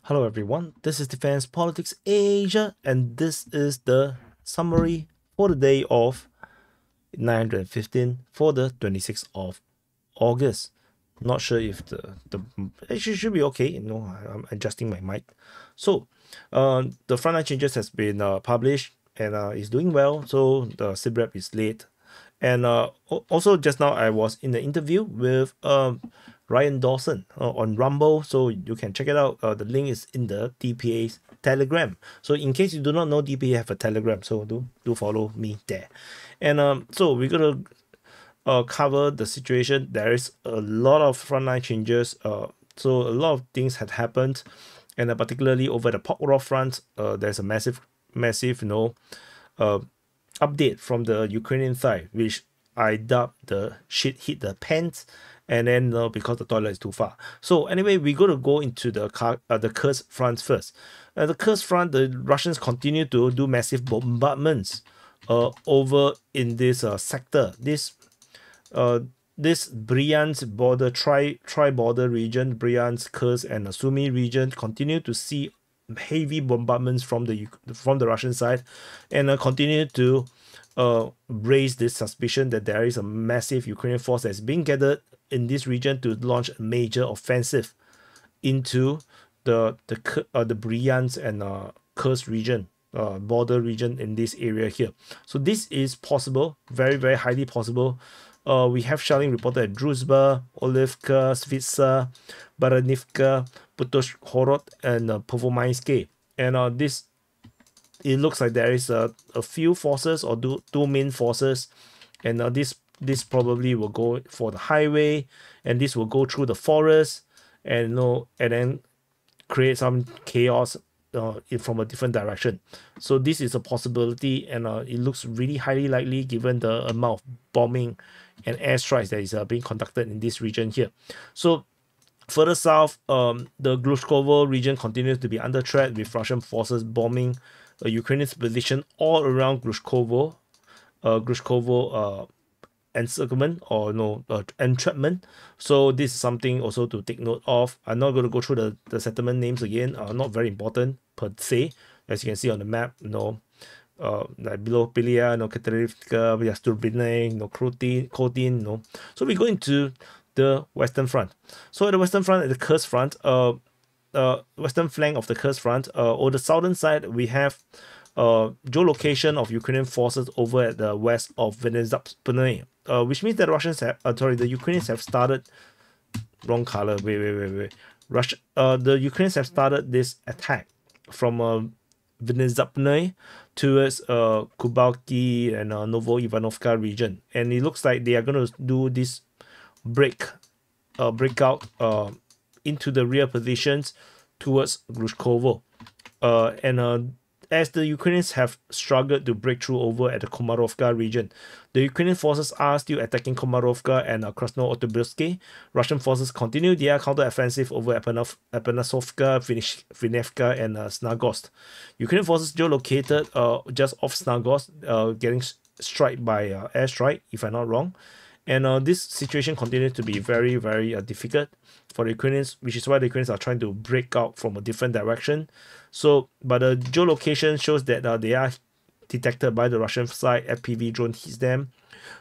Hello everyone, this is Defense Politics Asia, and this is the summary for the day of 915 for the 26th of August. Not sure if the it should be okay. I'm adjusting my mic. So, the frontline changes has been published and is doing well. So the SITREP is late, and also just now I was in the interview with Ryan Dawson on Rumble, so you can check it out. The link is in the DPA's Telegram. So in case you do not know, DPA have a Telegram, so do follow me there. And so we're gonna cover the situation. There is a lot of frontline changes. So a lot of things had happened, and particularly over the Pokro front, there's a massive, update from the Ukrainian side, which I doubt the shit hit the pants, and then because the toilet is too far. So anyway, we're going to go into the Kursk front first. The Kursk front, the Russians continue to do massive bombardments over in this sector. This Bryansk border, tri-border region, Bryansk, Kursk, and Sumy region continue to see heavy bombardments from the Russian side, and continue to raise this suspicion that there is a massive Ukrainian force that's being gathered in this region to launch a major offensive into the Bryansk and Kursk region, border region in this area here. So this is possible, very, very highly possible. We have shelling reported at Druzhba, Olivka, Svitsa, Baranivka, Putoshhorod, and Pervomaisky. And it looks like there is a few forces or two main forces, and this probably will go for the highway, and this will go through the forest, and then create some chaos from a different direction. So this is a possibility, and it looks really highly likely given the amount of bombing and airstrikes that is being conducted in this region here. So further south, the Glushkovo region continues to be under threat, with Russian forces bombing Ukrainian position all around Glushkovo encirclement or entrapment. So this is something also to take note of. I'm not going to go through the settlement names again. Not very important per se, as you can see on the map. Like below Pilia, Katerivka, Yasturbine, Kotin. So we go into the Western Front. So at the Western Front, at the Kursk front, western flank of the Kursk front, or the southern side, we have geolocation of Ukrainian forces over at the west of Venezapne, which means that the Ukrainians have started. Wrong color. Wait. The Ukrainians have started this attack from Venezapne towards Kubalki and Novo Ivanovka region, and it looks like they are going to do this breakout into the rear positions towards Glushkovo. And as the Ukrainians have struggled to break through over at the Komarovka region, the Ukrainian forces are still attacking Komarovka and Krasno-Oktябrsky. Russian forces continue their counter-offensive over at Panasovka, Vinevka, and Snagost. Ukrainian forces geolocated just off Snagost, getting struck by airstrike, if I'm not wrong. And this situation continues to be very, very difficult for the Ukrainians, which is why the Ukrainians are trying to break out from a different direction. So, but the geolocation shows that they are detected by the Russian side. FPV drone hits them.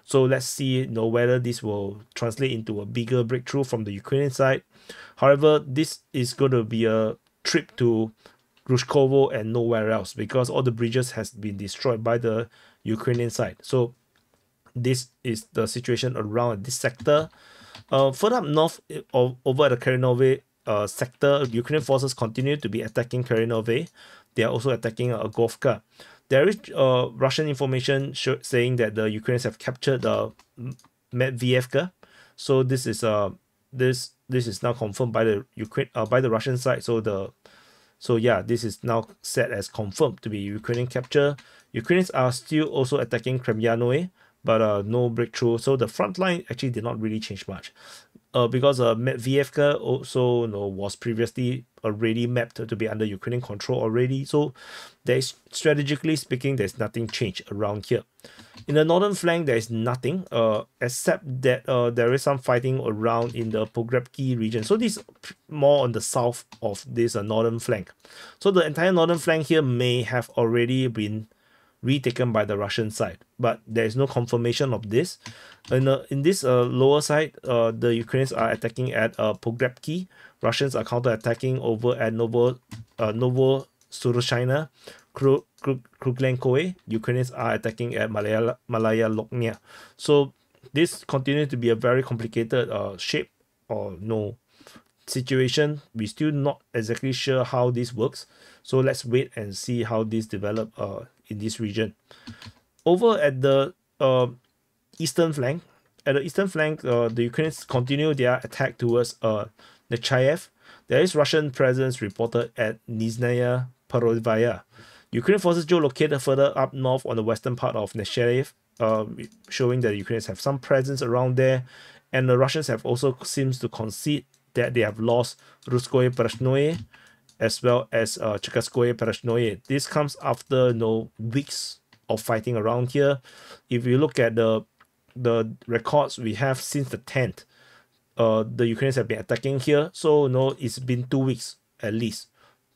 So let's see whether this will translate into a bigger breakthrough from the Ukrainian side. However, this is going to be a trip to Glushkovo and nowhere else, because all the bridges has been destroyed by the Ukrainian side. So this is the situation around this sector. Further up north, over at the Karinove sector, Ukrainian forces continue to be attacking Karinove. They are also attacking Agovka. There is Russian information saying that the Ukrainians have captured Medvedevka. So this is now confirmed by the Russian side. So yeah, this is now set as confirmed to be Ukrainian capture. Ukrainians are still also attacking Kremyanoe, but no breakthrough. So the front line actually did not really change much. because Viyevka also was previously already mapped to be under Ukrainian control already. So there's, strategically speaking, there's nothing changed around here. In the northern flank, there is nothing except that there is some fighting around in the Pogrebki region. So this is more on the south of this northern flank. So the entire northern flank here may have already been retaken by the Russian side, but there is no confirmation of this. In this lower side, the Ukrainians are attacking at Pogrebki. Russians are counter-attacking over at Novosoroshina, Kruglenkoe. Ukrainians are attacking at Malaya Loknia. So this continues to be a very complicated shape or situation. We're still not exactly sure how this works. So let's wait and see how this develops in this region. Over at the eastern flank, the Ukrainians continue their attack towards Nechayev. There is Russian presence reported at Nizhnaya Perodvaya. Ukrainian forces geolocated further up north on the western part of Nechayev, showing that the Ukrainians have some presence around there, and the Russians have also seems to concede that they have lost Ruskoye Pereshnoye as well as Chekaskoye Pereshnoye. This comes after weeks of fighting around here. If you look at the records we have since the 10th, the Ukrainians have been attacking here. So it's been 2 weeks at least.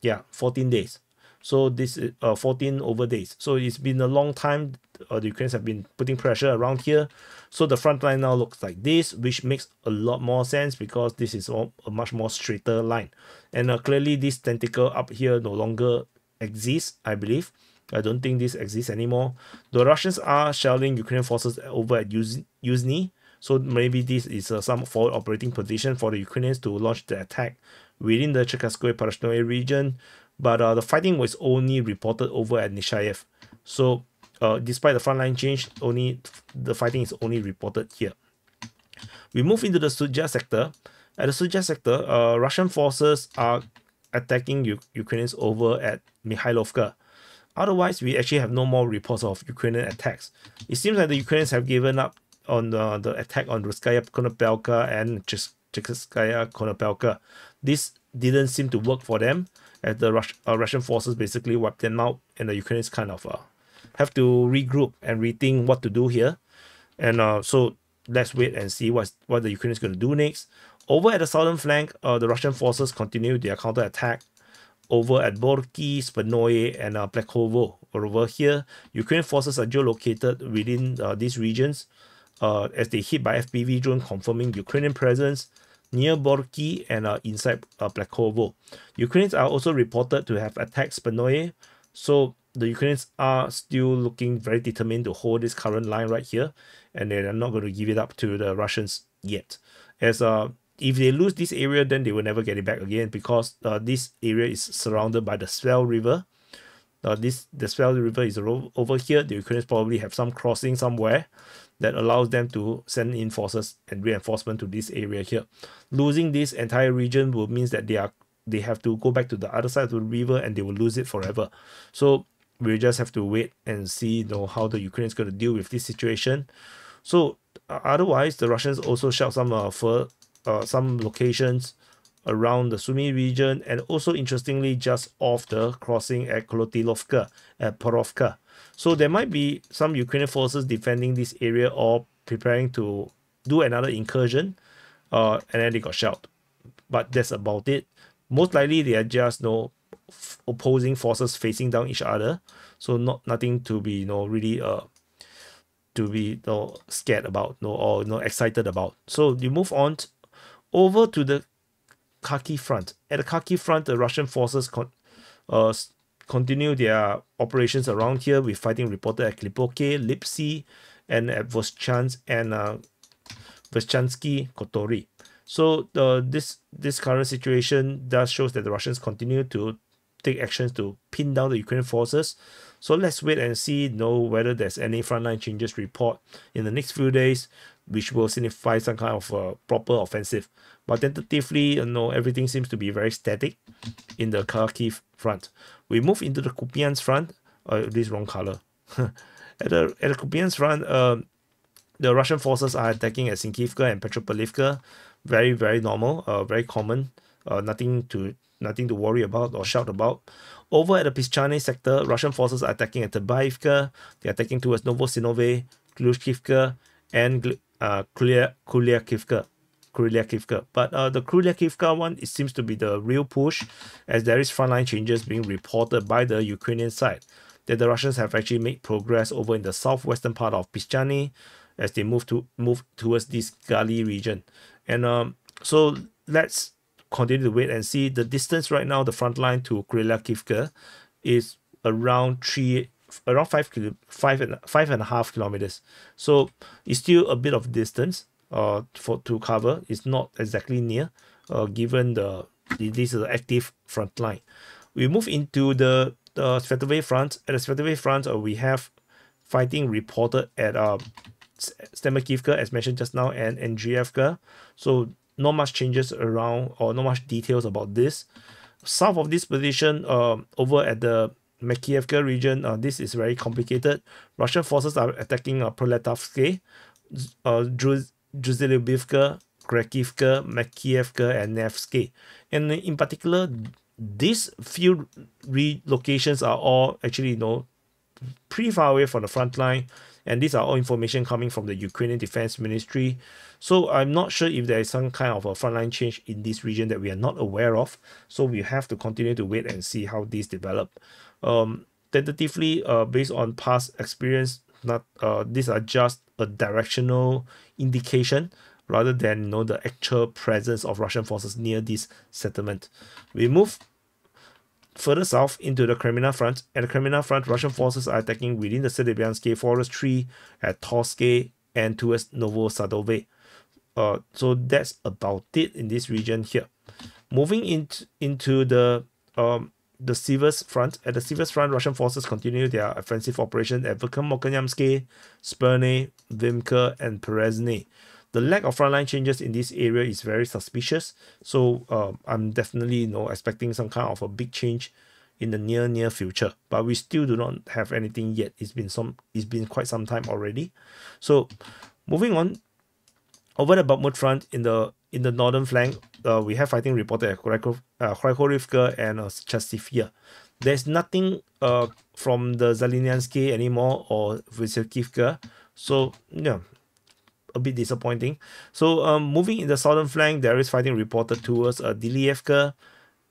Yeah, 14 days. So this is 14 over days. So it's been a long time. The Ukrainians have been putting pressure around here. So the front line now looks like this, which makes a lot more sense because this is a much more straighter line. And clearly this tentacle up here no longer exists, I believe. I don't think this exists anymore. The Russians are shelling Ukrainian forces over at Yuzhny. So maybe this is some forward operating position for the Ukrainians to launch the attack within the Chekaskoye Pereshnoye region. But the fighting was only reported over at Nechayev. So despite the frontline change, the fighting is only reported here. We move into the Sudzha sector. At the Sudzha sector, Russian forces are attacking Ukrainians over at Mikhailovka. Otherwise, we actually have no more reports of Ukrainian attacks. It seems like the Ukrainians have given up on the attack on Ruskaya Konopelka and Chekskaya Konopelka. This didn't seem to work for them, as the Russian forces basically wiped them out, and the Ukrainians kind of have to regroup and rethink what to do here. And so let's wait and see what the Ukrainians going to do next. Over at the southern flank, the Russian forces continue their counterattack over at Borki, Spanoye, and Plekhovo. Over here, Ukrainian forces are geolocated within these regions as they hit by FPV drone, confirming Ukrainian presence near Borki and inside Plekhovo. Ukrainians are also reported to have attacked Spanoye, so the Ukrainians are still looking very determined to hold this current line right here, and they are not going to give it up to the Russians yet. As if they lose this area, then they will never get it back again, because this area is surrounded by the Svel River. The Svel River is over here. The Ukrainians probably have some crossing somewhere that allows them to send in forces and reinforcement to this area here. Losing this entire region will mean that they have to go back to the other side of the river, and they will lose it forever. So we just have to wait and see how the Ukrainians going to deal with this situation. So otherwise, the Russians also shot some locations around the Sumy region, and also interestingly just off the crossing at Kolotilovka, at Porovka. So there might be some Ukrainian forces defending this area or preparing to do another incursion, and then they got shelled. But that's about it. Most likely they are just opposing forces facing down each other, so nothing to be really scared about or excited about. So you move on over to the Kharkiv front. At the Kharkiv front, the Russian forces continue their operations around here, with fighting reported at Klipoke, Lipsy, and at Voschansk and Voschanski Kotori. So this current situation does shows that the Russians continue to take actions to pin down the Ukrainian forces. So let's wait and see whether there's any frontline changes report in the next few days, which will signify some kind of proper offensive. But tentatively, everything seems to be very static in the Kharkiv front. We move into the Kupiansk front. This wrong color. At the Kupiansk front, the Russian forces are attacking at Sinkivka and Petropavlivka, Very, very normal, very common, nothing to worry about or shout about. Over at the Pischane sector, Russian forces are attacking at Tabaivka. They are attacking towards Novosinove, Glushkivka, and Kuliakivka. But the Kuliakivka one, it seems to be the real push, as there is frontline changes being reported by the Ukrainian side that the Russians have actually made progress over in the southwestern part of Pischane as they move towards this Gali region. And so let's continue to wait and see. The distance right now, the front line to Kuliakivka is around 5.5 kilometers. So it's still a bit of distance to cover. It's not exactly near, given this is an active front line. We move into the Svetove front. At the Svetove front, we have fighting reported at Stemakivka, as mentioned just now, and Andrievka. So not much changes around, or not much details about this. South of this position, over at the Makievka region, this is very complicated. Russian forces are attacking Proletavske, Druzilubivka, Krakivka, Makievka, and Nevsky. And in particular, these few relocations are all actually, pretty far away from the front line, and these are all information coming from the Ukrainian Defense Ministry. So I'm not sure if there is some kind of a frontline change in this region that we are not aware of. So we have to continue to wait and see how these develop. Tentatively, based on past experience, these are just a directional indication rather than the actual presence of Russian forces near this settlement. We move further south into the Kremina front. At the Kremina front, Russian forces are attacking within the Serbiansky forestry at Torske and towards Novosadove. So that's about it in this region here. Moving into the Sivers front. At the Sivers front, Russian forces continue their offensive operation at Verkhneyamsky, Sperne, Vimka, and Perezhny. The lack of frontline changes in this area is very suspicious. So I'm definitely expecting some kind of a big change in the near future. But we still do not have anything yet. It's been quite some time already. So moving on, over the Bakhmut front in the northern flank, we have fighting reported at Kharkovivka and Chasivya. There's nothing from the Zaliniansky anymore or Vyserkivka. So yeah, a bit disappointing. So moving in the southern flank, there is fighting reported towards Dilievka,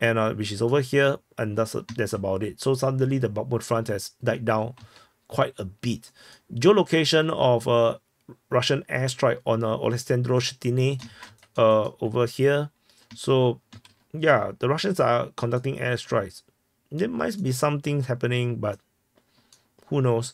and which is over here, and that's about it. So suddenly the Bakhmut front has died down quite a bit. Geolocation of Russian airstrike on Oleksandro Shetine over here. So yeah, the Russians are conducting airstrikes. There might be something happening, but who knows.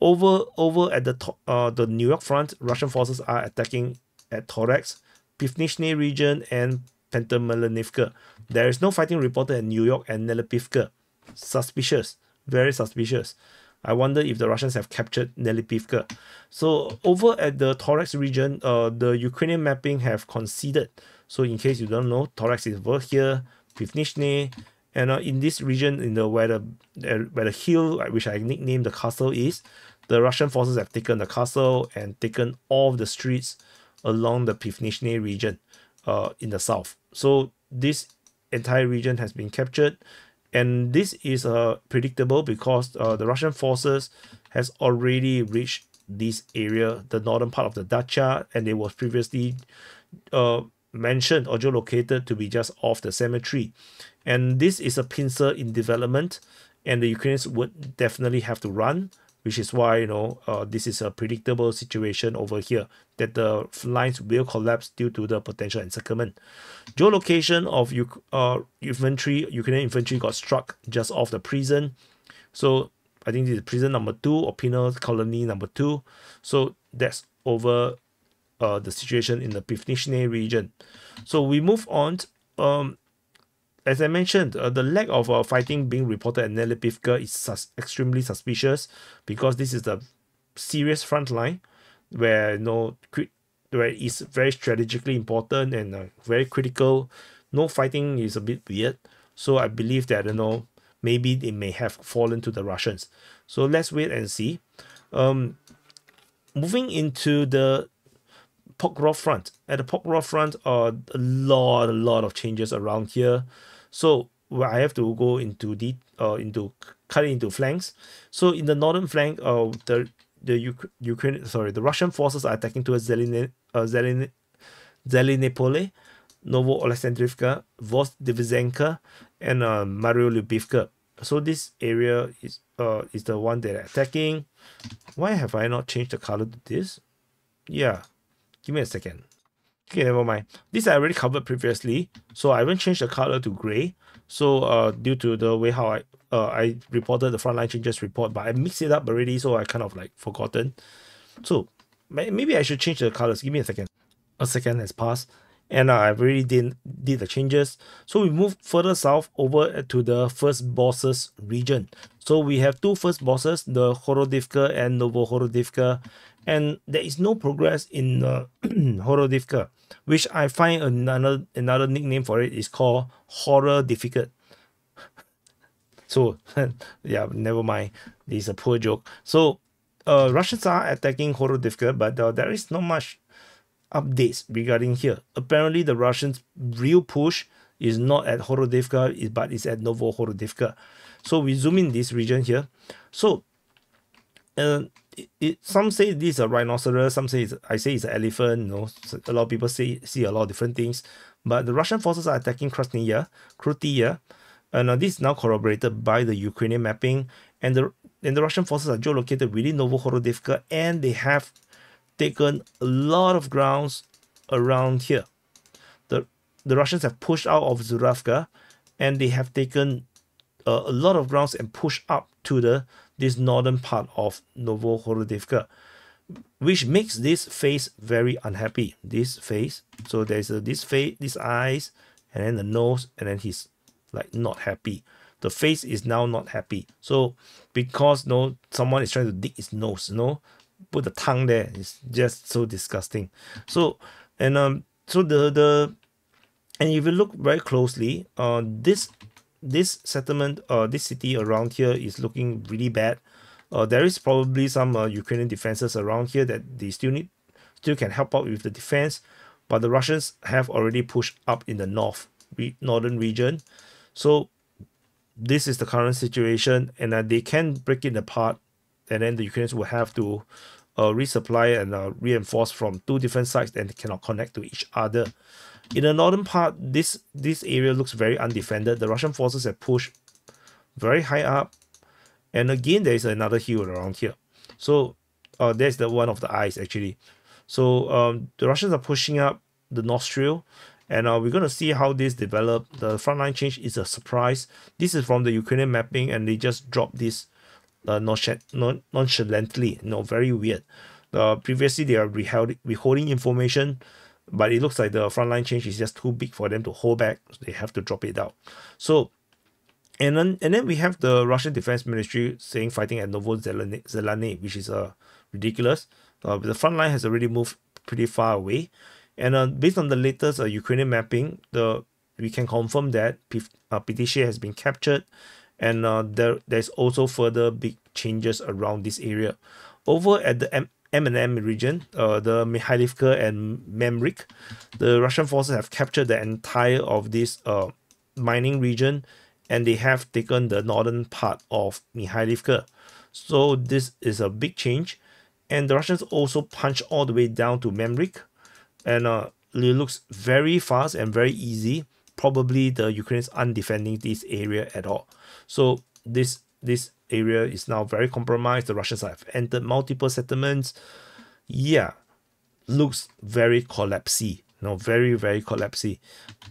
Over at the New York front, Russian forces are attacking at Torex, Pivnishny region, and Pentamelanivka. There is no fighting reported in New York and Nelipivka. Suspicious, very suspicious. I wonder if the Russians have captured Nelipivka. So over at the Torex region, the Ukrainian mapping have conceded. So in case you don't know, Torex is over here, Pivnishny, and in this region, where the hill, which I nicknamed the castle, is, the Russian forces have taken the castle and taken all of the streets along the Pivnishny region in the south. So this entire region has been captured. And this is predictable because the Russian forces has already reached this area, the northern part of the Dacha, and it was previously mentioned or geolocated to be just off the cemetery. And this is a pincer in development, and the Ukrainians would definitely have to run, which is why this is a predictable situation over here, that the lines will collapse due to the potential encirclement. Geolocation of Ukrainian infantry got struck just off the prison. So I think this is prison number 2 or penal colony number 2. So that's over the situation in the Pivnishny region. So we move on. As I mentioned, the lack of fighting being reported at Nelipivka is extremely suspicious, because this is the serious front line where where it's very strategically important and very critical. No fighting is a bit weird. So I believe that maybe they may have fallen to the Russians. So let's wait and see. Moving into the Pokrov front. At the Pokrov front, a lot of changes around here. So I have to go into cut it into flanks. So in the northern flank, the Russian forces are attacking towards Zelenopole, Novo-Alexandrivka, Vozdvizenka, and Mariolubivka. So this area is the one they're attacking. Why have I not changed the color to this? Yeah, give me a second. Okay, never mind. This I already covered previously, so I haven't changed the color to gray. So due to the way how I reported the frontline changes report, but I mixed it up already, so I kind of like forgotten. So maybe I should change the colors. Give me a second. A second has passed, and I've already did the changes. So we move further south over to the first bosses region. So we have two first bosses, the Horodivka and Novo-Horodivka, and there is no progress in Horodivka, which I find another nickname for it is called Horror Difficult. So yeah, never mind. This is a poor joke. So Russians are attacking Horodivka, but there is not much updates regarding here. Apparently, the Russians' real push is not at Horodivka, but it's at Novo-Horodivka. So we zoom in this region here. So some say this is a rhinoceros, some say I say it's an elephant. You know, so a lot of people see a lot of different things. But the Russian forces are attacking Krutya, and this is now corroborated by the Ukrainian mapping. And the Russian forces are geolocated within Novo-Horodivka, and they have taken a lot of grounds around here. The Russians have pushed out of Zuravka, and they have taken a lot of grounds and pushed up to this northern part of Novo-Horodivka, which makes this face very unhappy. This face, so there's this face, these eyes, and then the nose, and then he's like not happy. The face is now not happy. So because someone is trying to dig his nose, put the tongue there. It's just so disgusting. So and if you look very closely, this settlement, this city around here is looking really bad. There is probably some Ukrainian defenses around here that they still can help out with the defense, but the Russians have already pushed up in the northern region. So this is the current situation, and they can break it apart, and then the Ukrainians will have to resupply and reinforce from two different sides and cannot connect to each other. In the northern part, this area looks very undefended. The Russian forces have pushed very high up, and again there is another hill around here. So there's the one of the eyes actually. So the Russians are pushing up the nostril, and we're going to see how this develop. The frontline change is a surprise. This is from the Ukrainian mapping, and they just dropped this nonchalantly. Very weird. Previously they are withholding information, but it looks like the frontline change is just too big for them to hold back. So they have to drop it out. So and then we have the Russian Defense Ministry saying fighting at Novozelane, which is ridiculous. The front line has already moved pretty far away, and based on the latest Ukrainian mapping, we can confirm that Pitishe has been captured, and there's also further big changes around this area. Over at the M&M region, the Mikhailivka and Memrik, the Russian forces have captured the entire of this mining region, and they have taken the northern part of Mikhailivka. So this is a big change, and the Russians also punch all the way down to Memrik, and it looks very fast and very easy. Probably the Ukrainians aren't defending this area at all. So this area is now very compromised. The Russians have entered multiple settlements. Yeah, looks very collapsy. Very, very collapsy.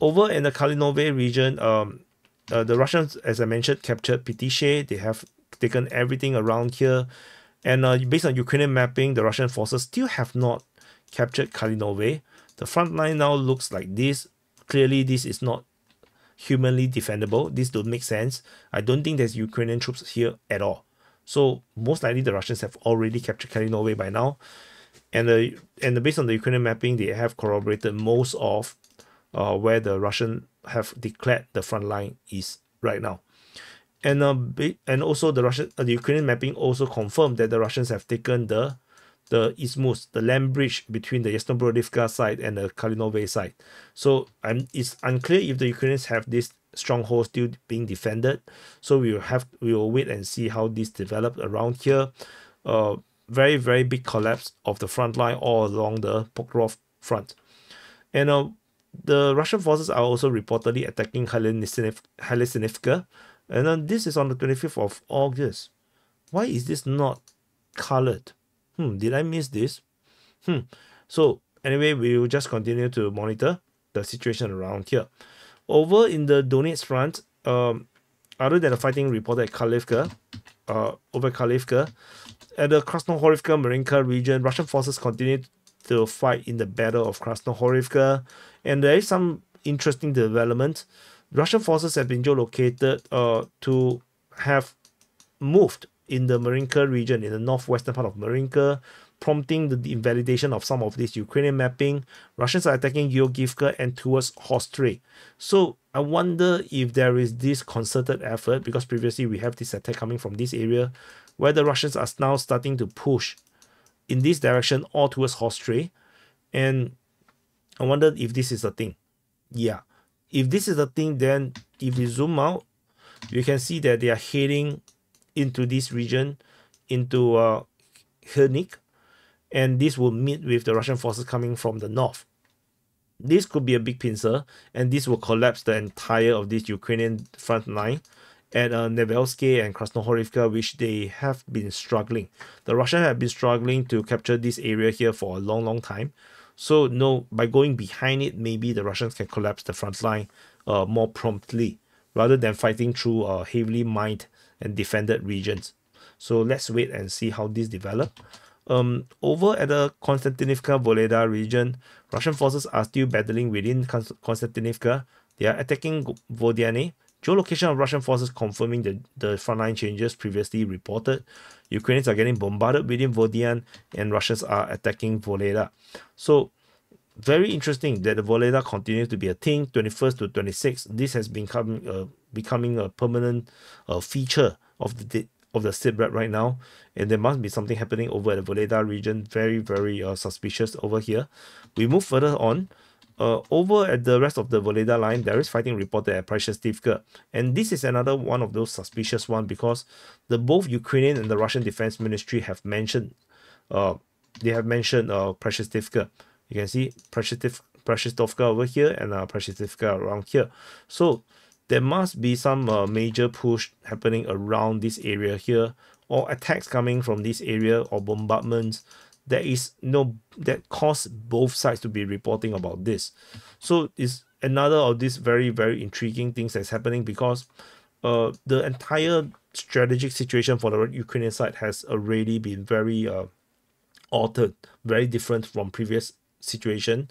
Over in the Kalinove region, the Russians, as I mentioned, captured Pitishe. They have taken everything around here. And based on Ukrainian mapping, the Russian forces still have not captured Kalinove. The front line now looks like this. Clearly, this is not humanly defendable. This don't make sense. I don't think there's Ukrainian troops here at all. So most likely the Russians have already captured Kalinove by now. And based on the Ukrainian mapping, they have corroborated most of where the Russian have declared the front line is right now. And also the Ukrainian mapping also confirmed that the Russians have taken the the isthmus, the land bridge between the Yasnoborodivka side and the Kalinove side. So it's unclear if the Ukrainians have this stronghold still being defended. So we will wait and see how this develops around here. Very, very big collapse of the front line all along the Pokrov front. And the Russian forces are also reportedly attacking Helesinivka. And this is on the 25th of August. Why is this not colored? Did I miss this? So anyway, we will just continue to monitor the situation around here. Over in the Donetsk front, other than the fighting reported at Kharkivka, over Kharkivka, at the Krasnohorivka Marinka region, Russian forces continue to fight in the Battle of Krasnohorivka, and there is some interesting development. Russian forces have been geolocated to have moved in the Marinka region, in the northwestern part of Marinka, prompting the invalidation of some of this Ukrainian mapping. Russians are attacking Georgievka and towards Hostry. So I wonder if there is this concerted effort, because previously we have this attack coming from this area, where the Russians are now starting to push in this direction all towards Hostry. And I wonder if this is a thing. Yeah. If this is a thing, then if we zoom out, you can see that they are heading into this region, into Hernik, and this will meet with the Russian forces coming from the north. This could be a big pincer, and this will collapse the entire of this Ukrainian front line at Nevelsky and Krasnohorivka, which they have been struggling. The Russians have been struggling to capture this area here for a long, long time. So no, by going behind it, maybe the Russians can collapse the front line more promptly, rather than fighting through heavily mined and defended regions. So let's wait and see how this develops. Over at the Konstantinivka-Voleda region, Russian forces are still battling within Konstantinivka. They are attacking Vodiane. Geolocation of Russian forces confirming the frontline changes previously reported. Ukrainians are getting bombarded within Vodiane, and Russians are attacking Voleda. So very interesting that the Voleda continues to be a thing. 21st to 26th, this has been becoming a permanent feature of the SITREP right now, and there must be something happening over at the Voleda region. Very, very suspicious over here. We move further on. Over at the rest of the Voleda line, there is fighting reported at Preshestivka, and this is another one of those suspicious one, because both Ukrainian and the Russian Defense Ministry have mentioned Preshestivka. You can see Preshestovka over here and Preshestivka around here. So there must be some major push happening around this area here, or attacks coming from this area, or bombardments. That cause both sides to be reporting about this. So it's another of these very, very intriguing things that's happening, because the entire strategic situation for the Ukrainian side has already been very altered, very different from previous situation.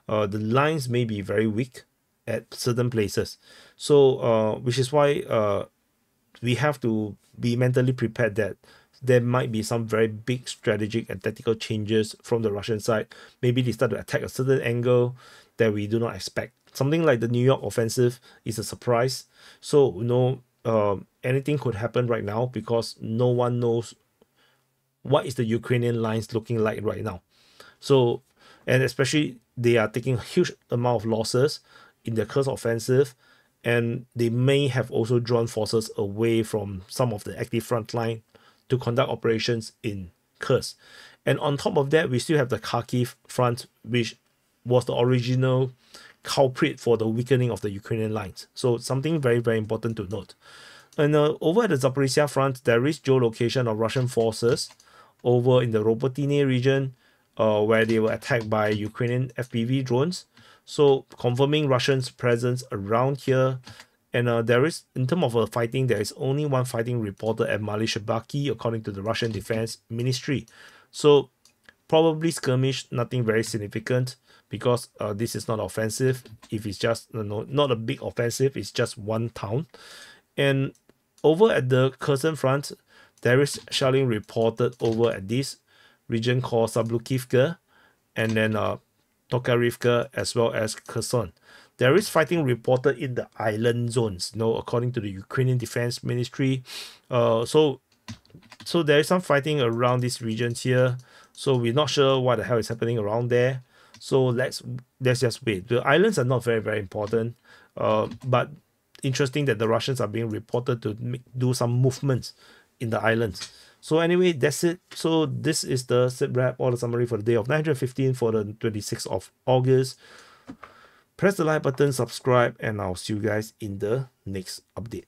The lines may be very weak at certain places. So which is why we have to be mentally prepared that there might be some very big strategic and tactical changes from the Russian side. Maybe they start to attack a certain angle that we do not expect. Something like the New York offensive is a surprise. So anything could happen right now, because no one knows what is the Ukrainian lines looking like right now. So, and especially they are taking a huge amount of losses in the Kursk offensive, and they may have also drawn forces away from some of the active front line to conduct operations in Kursk. And on top of that, we still have the Kharkiv front, which was the original culprit for the weakening of the Ukrainian lines. So something very, very important to note. And over at the Zaporizhia front, there is geolocation of Russian forces over in the Robotine region, where they were attacked by Ukrainian FPV drones. So confirming Russians' presence around here. And there is, in terms of fighting, there is only one fighting reported at Malyshabaki, according to the Russian Defense Ministry. So probably skirmish, nothing very significant, because this is not offensive. If it's just not a big offensive, it's just one town. And over at the Kherson front, there is shelling reported over at this region called Sablukivka, and then Tokarivka, as well as Kherson. There is fighting reported in the island zones, according to the Ukrainian Defense Ministry. So there is some fighting around these regions here. So we're not sure what the hell is happening around there. So let's just wait. The islands are not very important, but interesting that the Russians are being reported to do some movements in the islands. So anyway, that's it. So this is the SITREP or the summary for the day of 915 for the 26th of August. Press the like button, subscribe, and I'll see you guys in the next update.